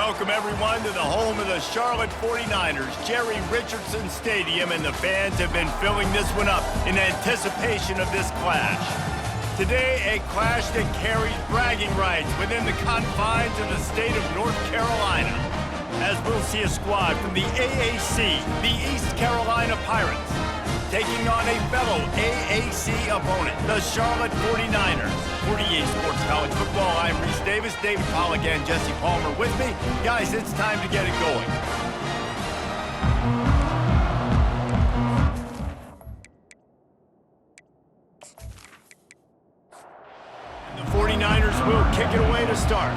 Welcome, everyone, to the home of the Charlotte 49ers, Jerry Richardson Stadium, and the fans have been filling this one up in anticipation of this clash. Today, a clash that carries bragging rights within the confines of the state of North Carolina, as we'll see a squad from the AAC, the East Carolina Pirates, taking on a fellow AAC opponent, the Charlotte 49ers. 48 Sports College Football, I'm Reese Davis, David Pollack and Jesse Palmer with me. Guys, it's time to get it going. And the 49ers will kick it away to start.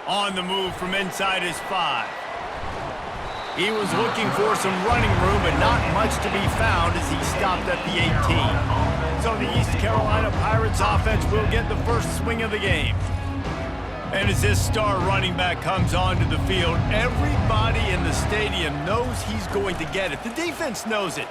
On the move from inside his 5. He was looking for some running room, but not much to be found as he stopped at the 18. So the East Carolina Pirates offense will get the first swing of the game. And as this star running back comes onto the field, everybody in the stadium knows he's going to get it. The defense knows it.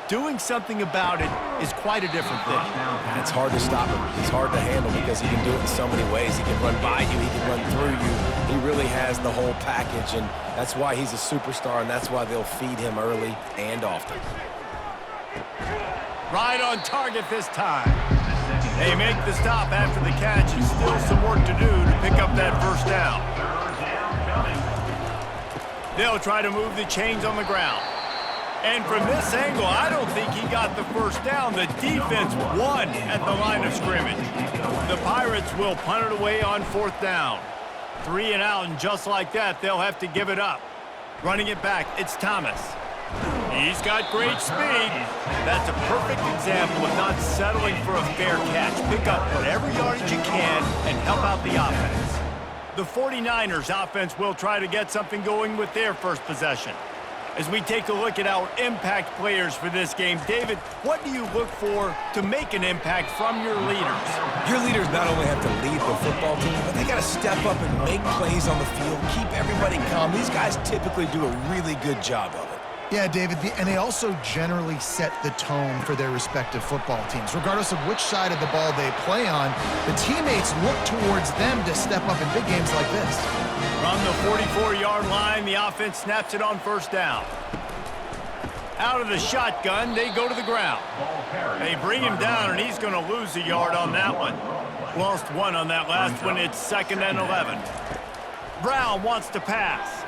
Doing something about it is quite a different thing. And it's hard to stop him. He's hard to handle because he can do it in so many ways. He can run by you. He can run through you. He really has the whole package, and that's why he's a superstar, and that's why they'll feed him early and often. Right on target this time. They make the stop after the catch, and still some work to do to pick up that first down. They'll try to move the chains on the ground. And from this angle, I don't think he got the first down. The defense won at the line of scrimmage. The Pirates will punt it away on 4th down. 3 and out, and just like that, they'll have to give it up. Running it back, it's Thomas. He's got great speed. That's a perfect example of not settling for a fair catch. Pick up whatever yardage you can and help out the offense. The 49ers offense will try to get something going with their first possession. As we take a look at our impact players for this game, David, what do you look for to make an impact from your leaders? Your leaders not only have to lead the football team, but they got to step up and make plays on the field, keep everybody calm. These guys typically do a really good job of it. Yeah, David, and they also generally set the tone for their respective football teams. Regardless of which side of the ball they play on, the teammates look towards them to step up in big games like this. From the 44-yard line, the offense snaps it on 1st down. Out of the shotgun, they go to the ground. They bring him down, and he's going to lose a yard on that one. Lost 1 on that last one. It's 2nd and 11. Brown wants to pass.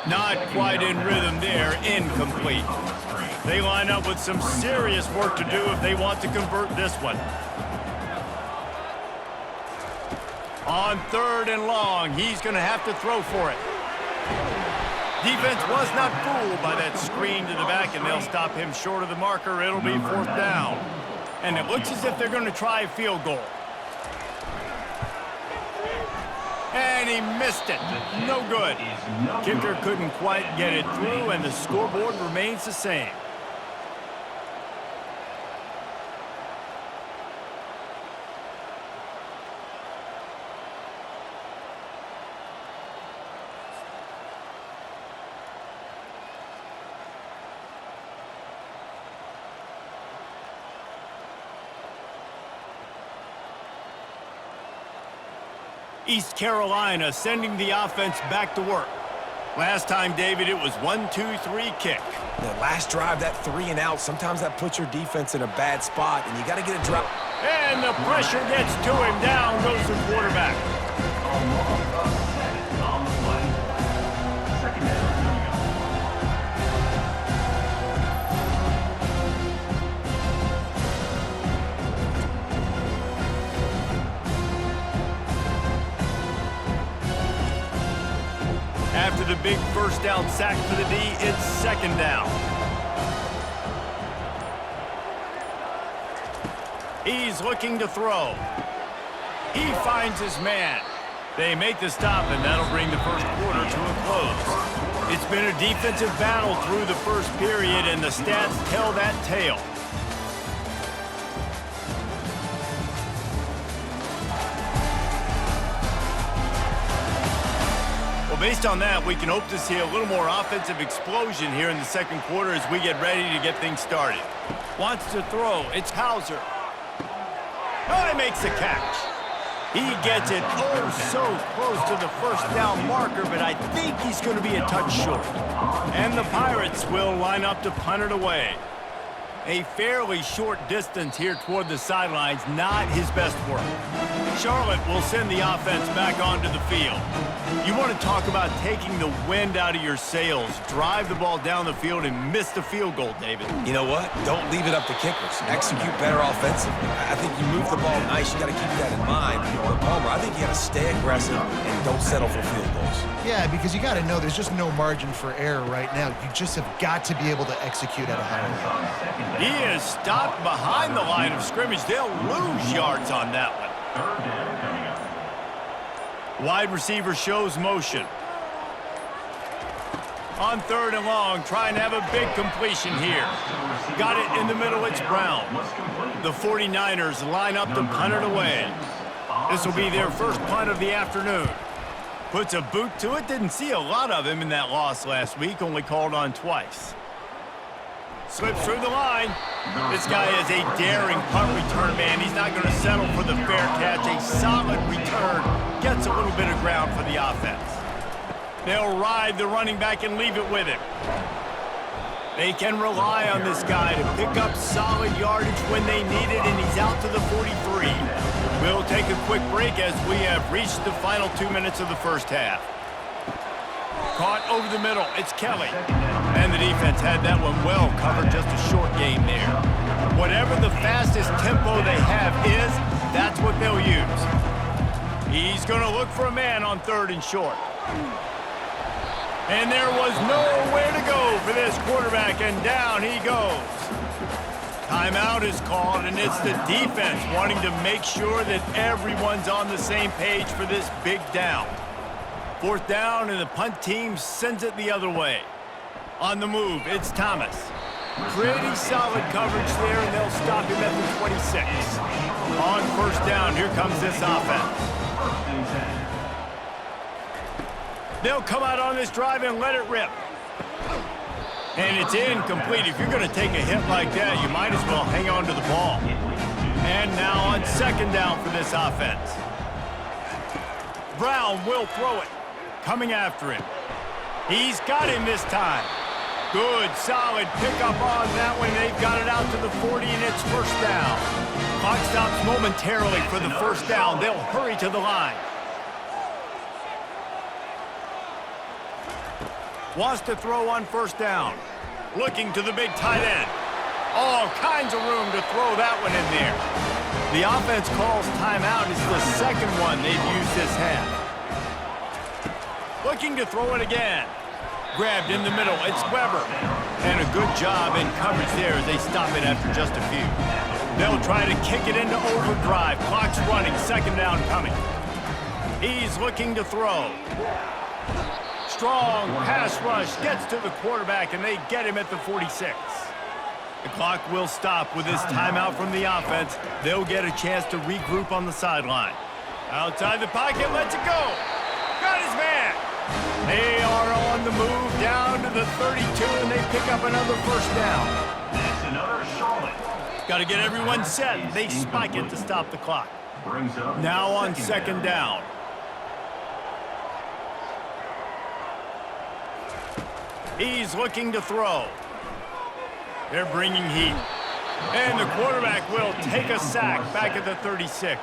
Not quite in rhythm there, incomplete. They line up with some serious work to do if they want to convert this one. On 3rd and long, he's going to have to throw for it. Defense was not fooled by that screen to the back, and they'll stop him short of the marker. It'll be 4th down. And it looks as if they're going to try a field goal. And he missed it. No good. Kicker couldn't quite get it through, and the scoreboard remains the same. East Carolina sending the offense back to work. Last time, David, it was 1-2-3 kick. The last drive, that 3 and out, sometimes that puts your defense in a bad spot, and you got to get it dropped. And the pressure gets to him. Down goes the quarterback. After the big first down sack for the D, it's 2nd down. He's looking to throw. He finds his man. They make the stop, and that'll bring the first quarter to a close. It's been a defensive battle through the first period, and the stats tell that tale. Based on that, we can hope to see a little more offensive explosion here in the 2nd quarter as we get ready to get things started. Wants to throw. It's Hauser. Oh, he makes the catch. He gets it oh so close to the first down marker, but I think he's going to be a touch short. And the Pirates will line up to punt it away. A fairly short distance here toward the sidelines, not his best work. Charlotte will send the offense back onto the field. You want to talk about taking the wind out of your sails. Drive the ball down the field and miss the field goal, David. You know what? Don't leave it up to kickers. Execute better offensively. I think you move the ball nice. You got to keep that in mind. But Palmer, I think you got to stay aggressive and don't settle for field goals. Yeah, because you got to know there's just no margin for error right now. You just have got to be able to execute at a high level. He is stopped behind the line of scrimmage. They'll lose yards on that one. Wide receiver shows motion. On 3rd and long, trying to have a big completion here. Got it in the middle, it's Brown. The 49ers line up to punt it away. This will be their first punt of the afternoon. Puts a boot to it. Didn't see a lot of him in that loss last week, only called on twice. Slips through the line. This guy is a daring punt return man. He's not going to settle for the fair catch. A solid return. Gets a little bit of ground for the offense. They'll ride the running back and leave it with him. They can rely on this guy to pick up solid yardage when they need it, and he's out to the 43. We'll take a quick break as we have reached the final 2 minutes of the first half. Caught over the middle. It's Kelly. And the defense had that one well covered. Just a short game there. Whatever the fastest tempo they have is, that's what they'll use. He's going to look for a man on 3rd and short. And there was nowhere to go for this quarterback, and down he goes. Timeout is called, and it's the defense wanting to make sure that everyone's on the same page for this big down. 4th down, and the punt team sends it the other way. On the move, it's Thomas. Pretty solid coverage there, and they'll stop him at the 26. On 1st down, here comes this offense. They'll come out on this drive and let it rip. And it's incomplete. If you're going to take a hit like that, you might as well hang on to the ball. And now on 2nd down for this offense. Brown will throw it. Coming after him. He's got him this time. Good, solid pickup on that one. They've got it out to the 40, and it's 1st down. Clock stops momentarily for the 1st down. They'll hurry to the line. Wants to throw on 1st down. Looking to the big tight end. All kinds of room to throw that one in there. The offense calls timeout. It's the 2nd one they've used this half. Looking to throw it again. Grabbed in the middle. It's Weber. And a good job in coverage there as they stop it after just a few. They'll try to kick it into overdrive. Clock's running. 2nd down coming. He's looking to throw. Strong pass rush. Gets to the quarterback, and they get him at the 46. The clock will stop with this timeout from the offense. They'll get a chance to regroup on the sideline. Outside the pocket. Lets it go. Got his man. They are on the move down to the 32, and they pick up another 1st down. That's another Charlotte. Got to get everyone set. They spike it to stop the clock. Now on 2nd down. He's looking to throw. They're bringing heat. And the quarterback will take a sack back at the 36.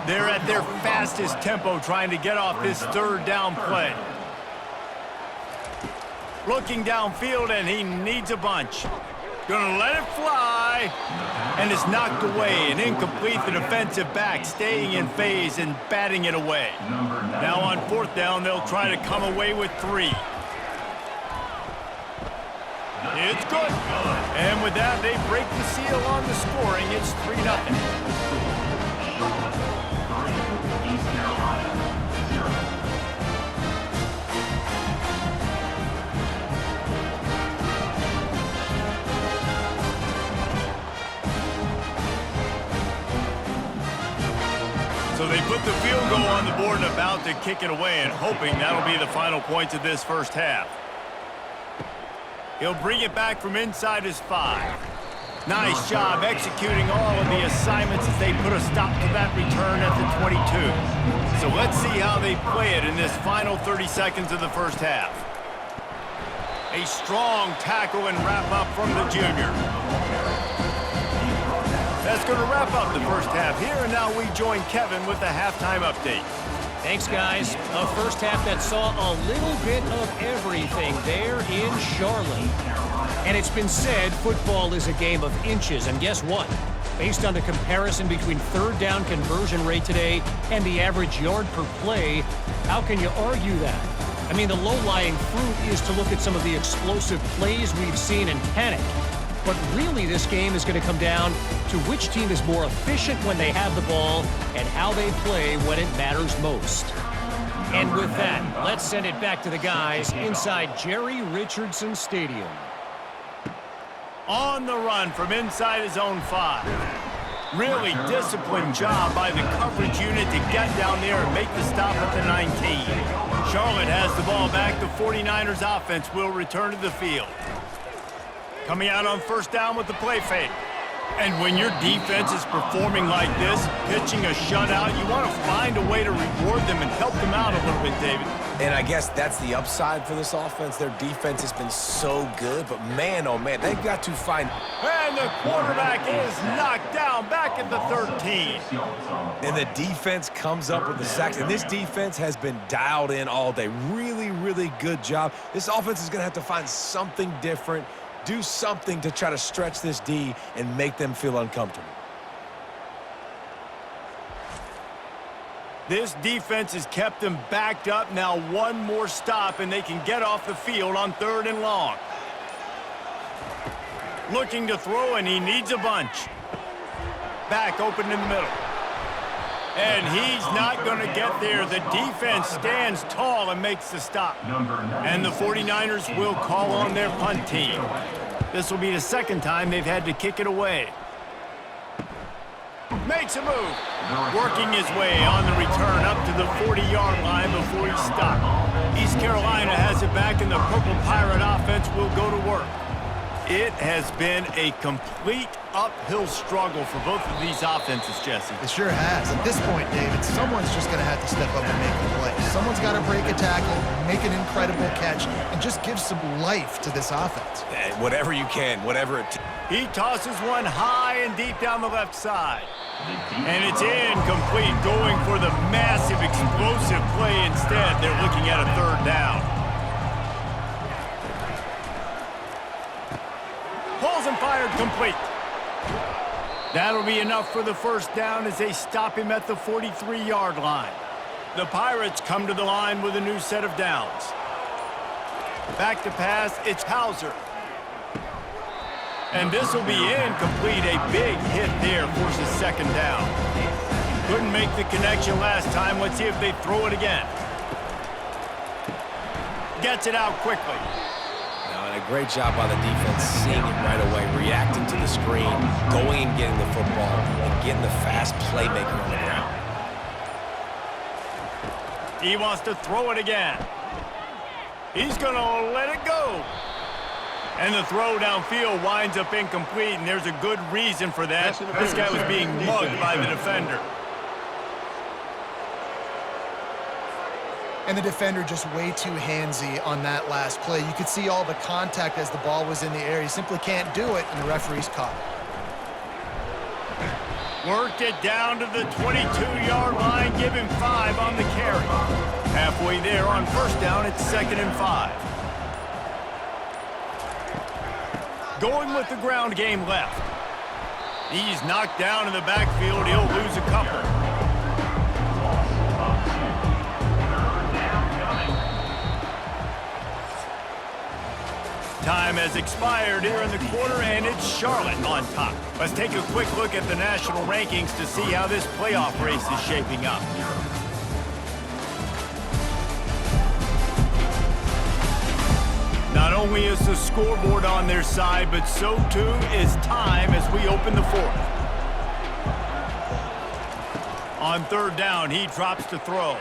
They're at their fastest tempo trying to get off this 3rd down play. Looking downfield, and he needs a bunch. Gonna let it fly. And it's knocked away. And incomplete. The defensive back staying in phase and batting it away. Now on 4th down, they'll try to come away with 3. It's good. And with that, they break the seal on the scoring. It's 3-0. So they put the field goal on the board and about to kick it away, and hoping that'll be the final points of this 1st half. He'll bring it back from inside his 5. Nice job executing all of the assignments as they put a stop to that return at the 22. So let's see how they play it in this final 30 seconds of the first half. A strong tackle and wrap up from the junior. That's going to wrap up the first half here, and now we join Kevin with the halftime update. Thanks, guys. A first half that saw a little bit of everything there in Charlotte. And it's been said football is a game of inches, and guess what? Based on the comparison between third down conversion rate today and the average yard per play, how can you argue that? I mean, the low-lying fruit is to look at some of the explosive plays we've seen and panic. But really, this game is going to come down to which team is more efficient when they have the ball and how they play when it matters most. And with that, let's send it back to the guys inside Jerry Richardson Stadium. On the run from inside his own 5. Really disciplined job by the coverage unit to get down there and make the stop at the 19. Charlotte has the ball back. The 49ers offense will return to the field. Coming out on first down with the play fake. And when your defense is performing like this, pitching a shutout, you want to find a way to reward them and help them out a little bit, David. And I guess that's the upside for this offense. Their defense has been so good, but man, oh man, they've got to find... And the quarterback is knocked down back at the 13. And the defense comes up with the sacks. And this defense has been dialed in all day. Really, really good job. This offense is going to have to find something different, do something to try to stretch this D and make them feel uncomfortable. This defense has kept them backed up. Now one more stop, and they can get off the field on 3rd and long. Looking to throw, and he needs a bunch. Back open in the middle. And he's not going to get there. The defense stands tall and makes the stop. And the 49ers will call on their punt team. This will be the second time they've had to kick it away. Makes a move. Working his way on the return up to the 40-yard line before he's stopped. East Carolina has it back, and the Purple Pirate offense will go to work. It has been a complete uphill struggle for both of these offenses, Jesse. It sure has. At this point, David, someone's just going to have to step up and make a play. Someone's got to break a tackle, make an incredible catch, and just give some life to this offense. Whatever you can, whatever it takes. He tosses one high and deep down the left side. And it's incomplete, going for the massive, explosive play instead. They're looking at a 3rd down. Pulls and fired complete. That'll be enough for the first down as they stop him at the 43-yard line. The Pirates come to the line with a new set of downs. Back to pass, it's Hauser. And this will be incomplete. A big hit there forces 2nd down. Couldn't make the connection last time. Let's see if they throw it again. Gets it out quickly. A great job by the defense, seeing it right away, reacting to the screen, going and getting the football, and getting the fast playmaker on the ground. He wants to throw it again. He's going to let it go. And the throw downfield winds up incomplete, and there's a good reason for that. This guy was being mugged by the defender. And the defender just way too handsy on that last play. You could see all the contact as the ball was in the air. He simply can't do it, and the referee's caught it. Worked it down to the 22-yard line, give him 5 on the carry. Halfway there on first down, it's 2nd and 5. Going with the ground game left. He's knocked down in the backfield. He'll lose a couple. Time has expired here in the quarter, and it's Charlotte on top. Let's take a quick look at the national rankings to see how this playoff race is shaping up. Not only is the scoreboard on their side, but so too is time as we open the 4th. On 3rd down, he drops to throw.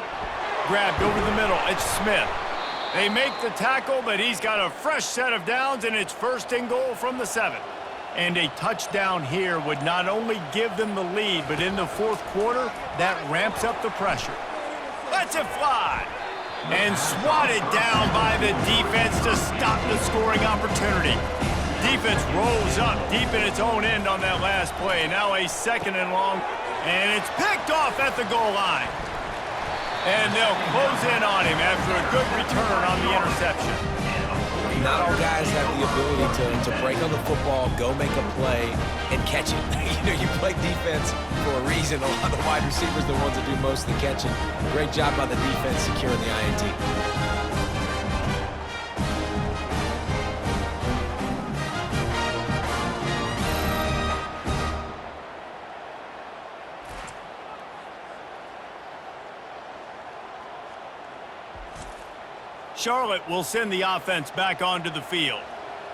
Grabbed over the middle, it's Smith. They make the tackle, but he's got a fresh set of downs, and it's 1st and goal from the 7. And a touchdown here would not only give them the lead, but in the fourth quarter, that ramps up the pressure. Lets it fly. And swatted down by the defense to stop the scoring opportunity. Defense rolls up deep in its own end on that last play. Now a 2nd and long. And it's picked off at the goal line. And they'll close in on him after a good return on the interception. Not all guys have the ability to break on the football, go make a play, and catch it. You play defense for a reason. A lot of the wide receivers are the ones that do most of the catching. Great job by the defense securing the INT. Charlotte will send the offense back onto the field.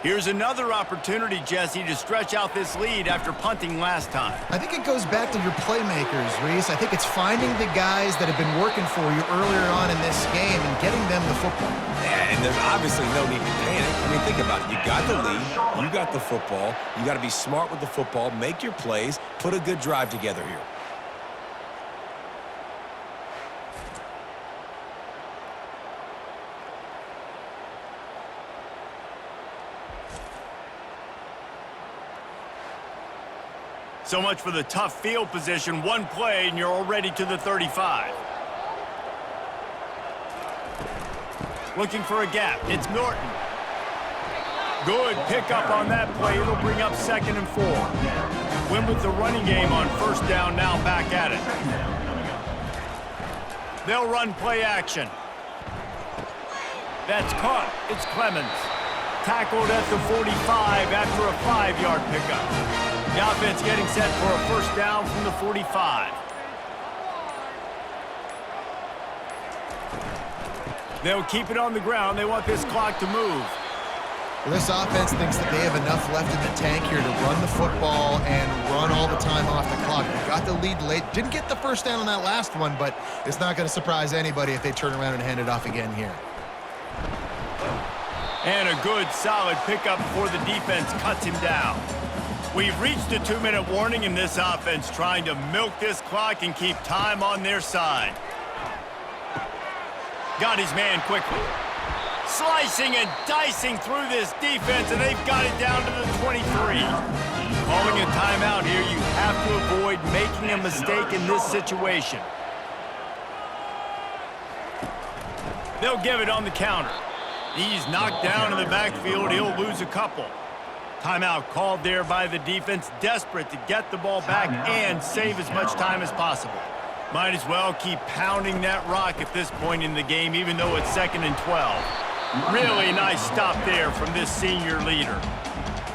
Here's another opportunity, Jesse, to stretch out this lead after punting last time. I think it goes back to your playmakers, Reese. I think it's finding the guys that have been working for you earlier on in this game and getting them the football. Yeah, and there's obviously no need to panic. I mean, think about it. You got the lead. You got the football. You got to be smart with the football, make your plays, put a good drive together here. So much for the tough field position. One play, and you're already to the 35. Looking for a gap. It's Norton. Good pickup on that play. It'll bring up 2nd and 4. Win with the running game on 1st down, now back at it. They'll run play action. That's caught. It's Clemens. Tackled at the 45 after a 5-yard pickup. The offense getting set for a 1st down from the 45. They'll keep it on the ground. They want this clock to move. Well, this offense thinks that they have enough left in the tank here to run the football and run all the time off the clock. They got the lead late. Didn't get the 1st down on that last one, but it's not going to surprise anybody if they turn around and hand it off again here. And a good, solid pickup before the defense cuts him down. We've reached a 2-minute warning in this offense, trying to milk this clock and keep time on their side. Got his man quickly. Slicing and dicing through this defense, and they've got it down to the 23. Calling a timeout here, you have to avoid making a mistake in this situation. They'll give it on the counter. He's knocked down in the backfield. He'll lose a couple. Timeout called there by the defense, desperate to get the ball back and save as much time as possible. Might as well keep pounding that rock at this point in the game, even though it's 2nd and 12. Really nice stop there from this senior leader.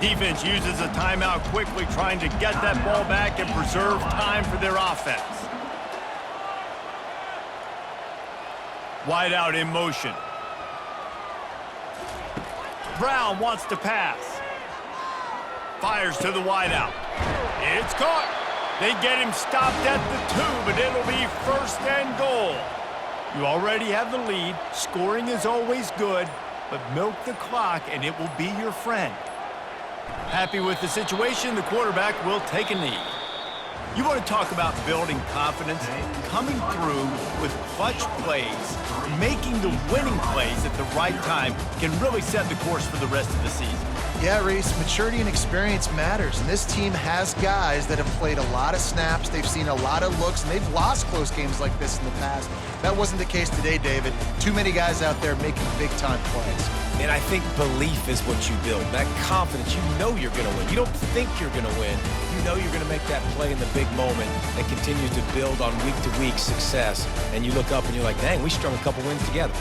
Defense uses a timeout quickly, trying to get that ball back and preserve time for their offense. Wide out in motion. Brown wants to pass. Fires to the wideout. It's caught. They get him stopped at the 2, but it'll be 1st and goal. You already have the lead. Scoring is always good, but milk the clock and it will be your friend. Happy with the situation, the quarterback will take a knee. You want to talk about building confidence? Coming through with clutch plays, making the winning plays at the right time can really set the course for the rest of the season. Yeah, Reese, maturity and experience matters, and this team has guys that have played a lot of snaps, they've seen a lot of looks, and they've lost close games like this in the past. That wasn't the case today, David. Too many guys out there making big-time plays. And I think belief is what you build. That confidence, you know you're going to win. You don't think you're going to win. You know you're going to make that play in the big moment that continues to build on week-to-week success. And you look up and you're like, dang, we strung a couple wins together.